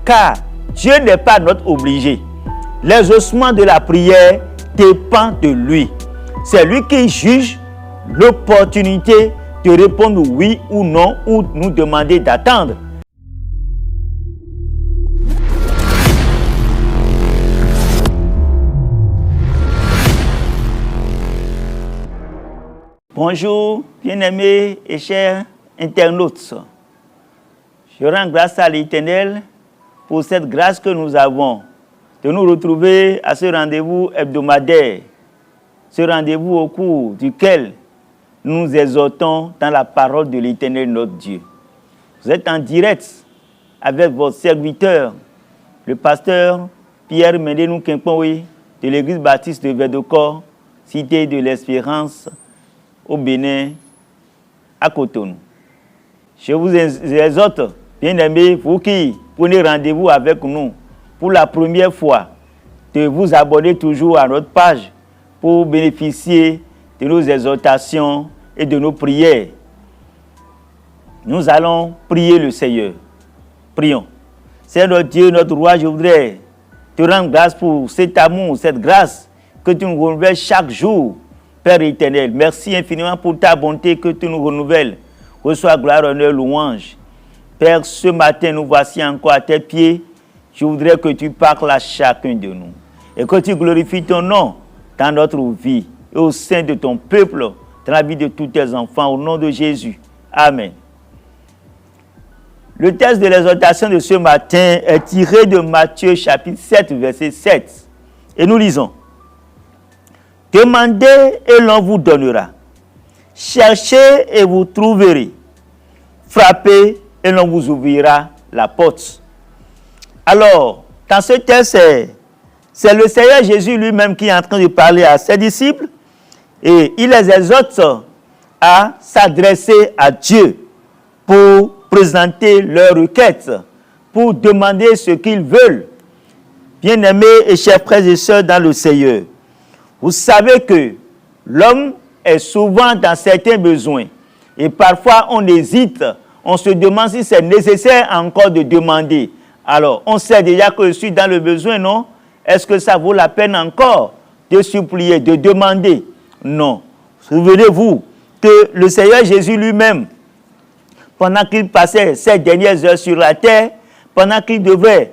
car Dieu n'est pas notre obligé. L'exaucement de la prière dépend de lui. C'est lui qui juge l'opportunité de répondre oui ou non ou nous demander d'attendre. Bonjour, bien-aimés et chers internautes. Je rends grâce à l'Éternel pour cette grâce que nous avons de nous retrouver à ce rendez-vous hebdomadaire, ce rendez-vous au cours duquel nous nous exhortons dans la parole de l'Éternel notre Dieu. Vous êtes en direct avec votre serviteur, le pasteur Pierre Mendenou Kempoui de l'église baptiste de Verdocor, cité de l'Espérance, au Bénin, à Cotonou. Je vous exhorte, bien-aimés, vous qui prenez rendez-vous avec nous pour la première fois, de vous abonner toujours à notre page pour bénéficier de nos exhortations et de nos prières. Nous allons prier le Seigneur. Prions. Seigneur notre Dieu, notre roi, je voudrais te rendre grâce pour cet amour, cette grâce que tu nous renouvelles chaque jour. Père éternel, merci infiniment pour ta bonté que tu nous renouvelles. Reçois gloire, honneur, louange. Père, ce matin, nous voici encore à tes pieds. Je voudrais que tu parles à chacun de nous et que tu glorifies ton nom dans notre vie et au sein de ton peuple, dans la vie de tous tes enfants, au nom de Jésus. Amen. Le texte de l'exhortation de ce matin est tiré de Matthieu chapitre 7, verset 7. Et nous lisons. Demandez et l'on vous donnera. Cherchez et vous trouverez. Frappez et l'on vous ouvrira la porte. Alors, dans ce texte, c'est le Seigneur Jésus lui-même qui est en train de parler à ses disciples et il les exhorte à s'adresser à Dieu pour présenter leurs requêtes, pour demander ce qu'ils veulent. Bien-aimés et chers frères et sœurs dans le Seigneur, vous savez que l'homme est souvent dans certains besoins et parfois on hésite, on se demande si c'est nécessaire encore de demander. Alors, on sait déjà que je suis dans le besoin, non? Est-ce que ça vaut la peine encore de supplier, de demander? Non. Souvenez-vous que le Seigneur Jésus lui-même, pendant qu'il passait ces dernières heures sur la terre, pendant qu'il devait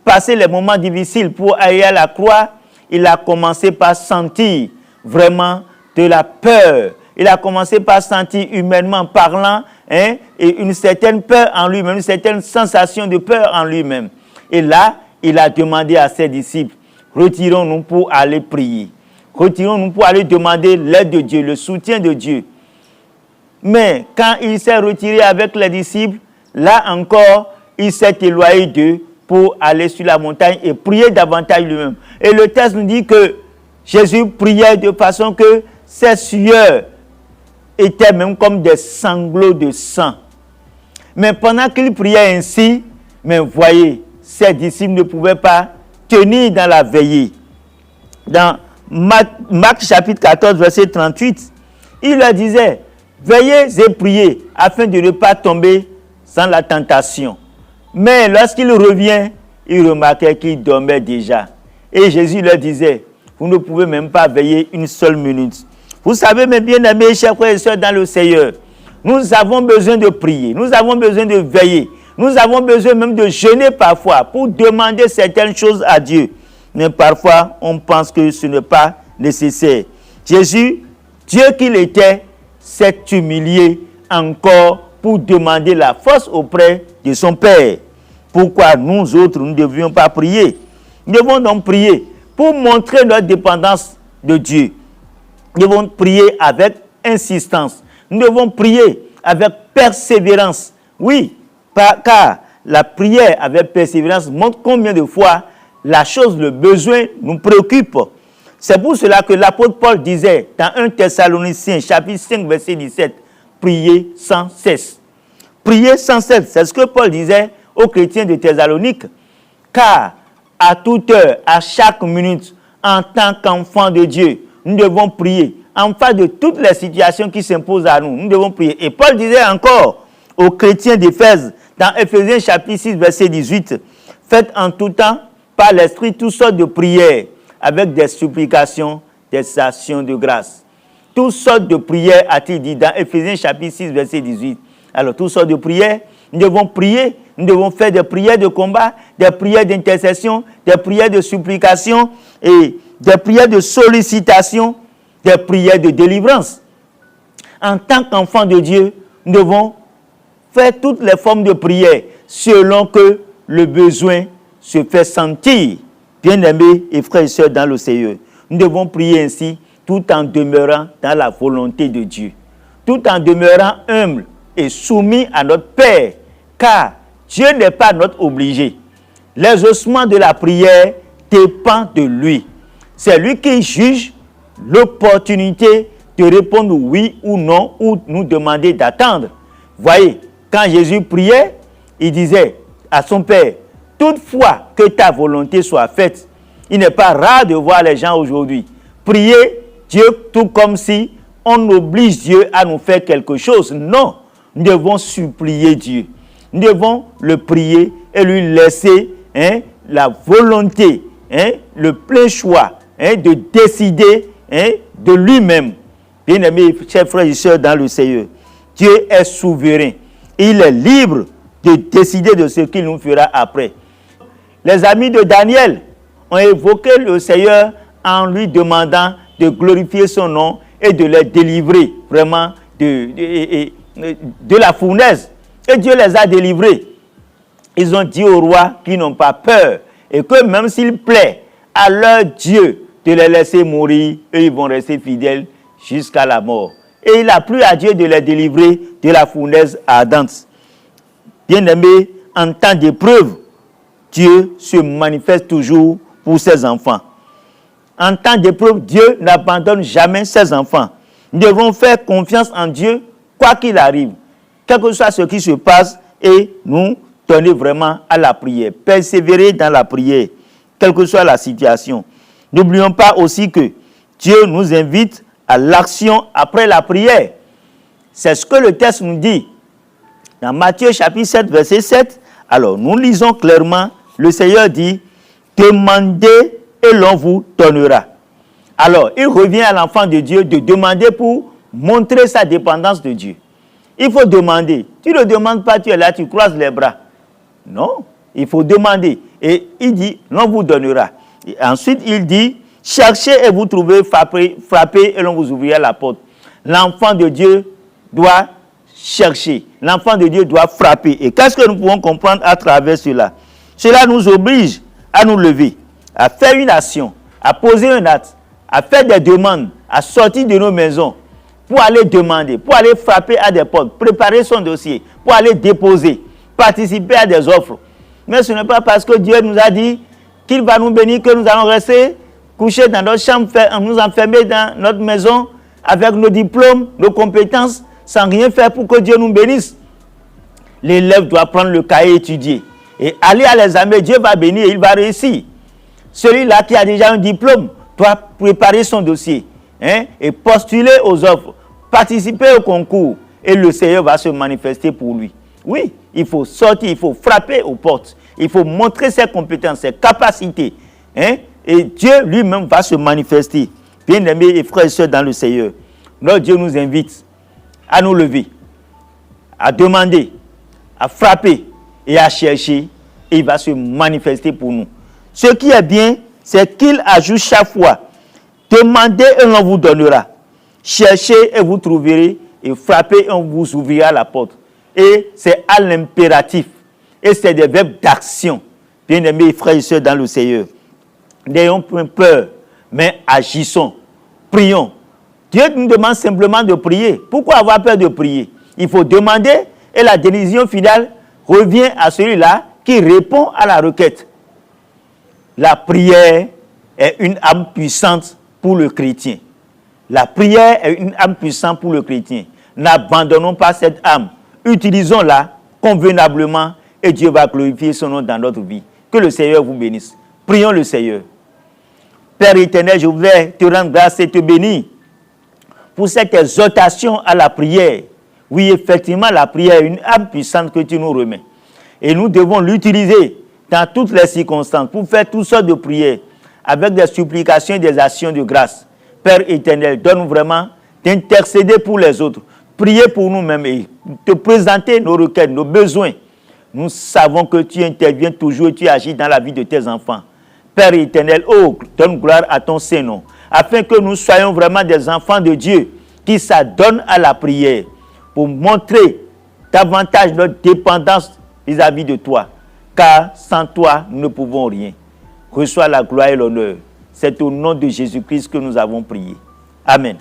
passer les moments difficiles pour aller à la croix, il a commencé par sentir vraiment de la peur. Il a commencé par sentir humainement parlant et une certaine peur en lui-même, une certaine sensation de peur en lui-même. Et là, il a demandé à ses disciples, retirons-nous pour aller prier. Retirons-nous pour aller demander l'aide de Dieu, le soutien de Dieu. Mais quand il s'est retiré avec les disciples, là encore, il s'est éloigné d'eux pour aller sur la montagne et prier davantage lui-même. Et le texte nous dit que Jésus priait de façon que ses sueurs étaient même comme des sanglots de sang. Mais pendant qu'il priait ainsi, mais voyez, ses disciples ne pouvaient pas tenir dans la veillée. Dans Marc chapitre 14, verset 38, il leur disait, veillez et priez afin de ne pas tomber dans la tentation. Mais lorsqu'il revient, il remarquait qu'il dormait déjà. Et Jésus leur disait, vous ne pouvez même pas veiller une seule minute. Vous savez, mes bien-aimés, chers frères et sœurs dans le Seigneur, nous avons besoin de prier, nous avons besoin de veiller, nous avons besoin même de jeûner parfois pour demander certaines choses à Dieu. Mais parfois, on pense que ce n'est pas nécessaire. Jésus, Dieu qu'il était, s'est humilié encore pour demander la force auprès de son Père. Pourquoi nous autres, nous ne devions pas prier? Nous devons donc prier pour montrer notre dépendance de Dieu. Nous devons prier avec insistance. Nous devons prier avec persévérance. Oui, car la prière avec persévérance montre combien de fois la chose, le besoin nous préoccupe. C'est pour cela que l'apôtre Paul disait dans 1 Thessaloniciens, chapitre 5, verset 17, priez sans cesse. Priez sans cesse, c'est ce que Paul disait aux chrétiens de Thessalonique. Car à toute heure, à chaque minute, en tant qu'enfants de Dieu, nous devons prier. En face de toutes les situations qui s'imposent à nous, nous devons prier. Et Paul disait encore aux chrétiens d'Éphèse, Dans Éphésiens chapitre 6, verset 18, faites en tout temps par l'Esprit toutes sortes de prières avec des supplications, des actions de grâce. Toutes sortes de prières, a-t-il dit dans Éphésiens chapitre 6, verset 18. Alors, toutes sortes de prières, nous devons prier, nous devons faire des prières de combat, des prières d'intercession, des prières de supplication et des prières de sollicitation, des prières de délivrance. En tant qu'enfants de Dieu, nous devons faire toutes les formes de prières selon que le besoin se fait sentir. Bien-aimés et frères et sœurs dans le Seigneur, nous devons prier ainsi tout en demeurant dans la volonté de Dieu, tout en demeurant humble et soumis à notre Père, car Dieu n'est pas notre obligé. L'exaucement de la prière dépend de lui. C'est lui qui juge l'opportunité de répondre oui ou non, ou nous demander d'attendre. Voyez, quand Jésus priait, il disait à son Père, toutefois que ta volonté soit faite. Il n'est pas rare de voir les gens aujourd'hui prier Dieu tout comme si on oblige Dieu à nous faire quelque chose. Non, nous devons supplier Dieu. Nous devons le prier et lui laisser la volonté, le plein choix de décider de lui-même. Bien-aimés, chers frères et sœurs dans le Seigneur, Dieu est souverain. Il est libre de décider de ce qu'il nous fera après. Les amis de Daniel ont évoqué le Seigneur en lui demandant de glorifier son nom et de les délivrer vraiment de la fournaise. Et Dieu les a délivrés. Ils ont dit au roi qu'ils n'ont pas peur et que même s'il plaît à leur Dieu de les laisser mourir, eux ils vont rester fidèles jusqu'à la mort. Et il a plu à Dieu de les délivrer de la fournaise ardente. Bien-aimés, en temps d'épreuve, Dieu se manifeste toujours pour ses enfants. En temps d'épreuve, Dieu n'abandonne jamais ses enfants. Nous devons faire confiance en Dieu, quoi qu'il arrive, quel que soit ce qui se passe, et nous donner vraiment à la prière. Persévérer dans la prière, quelle que soit la situation. N'oublions pas aussi que Dieu nous invite à l'action après la prière. C'est ce que le texte nous dit. Dans Matthieu chapitre 7, verset 7, alors nous lisons clairement, le Seigneur dit, demandez et l'on vous donnera. Alors, il revient à l'enfant de Dieu de demander pour montrer sa dépendance de Dieu. Il faut demander. Tu ne demandes pas, tu es là, tu croises les bras. Non, il faut demander. Et il dit, l'on vous donnera. Et ensuite, il dit, cherchez et vous trouvez, frappez et l'on vous ouvrira la porte. L'enfant de Dieu doit chercher. L'enfant de Dieu doit frapper. Et qu'est-ce que nous pouvons comprendre à travers cela? Cela nous oblige à nous lever, à faire une action, à poser un acte, à faire des demandes, à sortir de nos maisons pour aller demander, pour aller frapper à des portes, préparer son dossier, pour aller déposer, participer à des offres. Mais ce n'est pas parce que Dieu nous a dit qu'il va nous bénir que nous allons rester couchés dans notre chambre, nous enfermer dans notre maison avec nos diplômes, nos compétences, sans rien faire pour que Dieu nous bénisse. L'élève doit prendre le cahier et étudier. Et aller à l'examen, Dieu va bénir et il va réussir. Celui-là qui a déjà un diplôme doit préparer son dossier et postuler aux offres, participer au concours et le Seigneur va se manifester pour lui. Oui, il faut sortir, il faut frapper aux portes, il faut montrer ses compétences, ses capacités et Dieu lui-même va se manifester. Bien-aimés et frères et sœurs dans le Seigneur, notre Dieu nous invite à nous lever, à demander, à frapper et à chercher, et il va se manifester pour nous. Ce qui est bien, c'est qu'il ajoute chaque fois, demandez et l'on vous donnera, cherchez et vous trouverez, et frappez et on vous ouvrira la porte. Et c'est à l'impératif, et c'est des verbes d'action. Bien-aimés frères et sœurs dans le Seigneur, n'ayons point peur, mais agissons, prions. Dieu nous demande simplement de prier. Pourquoi avoir peur de prier? Il faut demander, et la décision finale revient à celui-là qui répond à la requête. La prière est une âme puissante pour le chrétien. La prière est une âme puissante pour le chrétien. N'abandonnons pas cette âme. Utilisons-la convenablement et Dieu va glorifier son nom dans notre vie. Que le Seigneur vous bénisse. Prions le Seigneur. Père éternel, je voudrais te rendre grâce et te bénir pour cette exhortation à la prière. Oui, effectivement, la prière est une âme puissante que tu nous remets. Et nous devons l'utiliser dans toutes les circonstances pour faire toutes sortes de prières avec des supplications et des actions de grâce. Père éternel, donne-nous vraiment d'intercéder pour les autres, prier pour nous-mêmes et te présenter nos requêtes, nos besoins. Nous savons que tu interviens toujours et tu agis dans la vie de tes enfants. Père éternel, oh, donne gloire à ton Saint-Nom, afin que nous soyons vraiment des enfants de Dieu qui s'adonnent à la prière pour montrer davantage notre dépendance vis-à-vis de toi. Car sans toi, nous ne pouvons rien. Reçois la gloire et l'honneur. C'est au nom de Jésus-Christ que nous avons prié. Amen.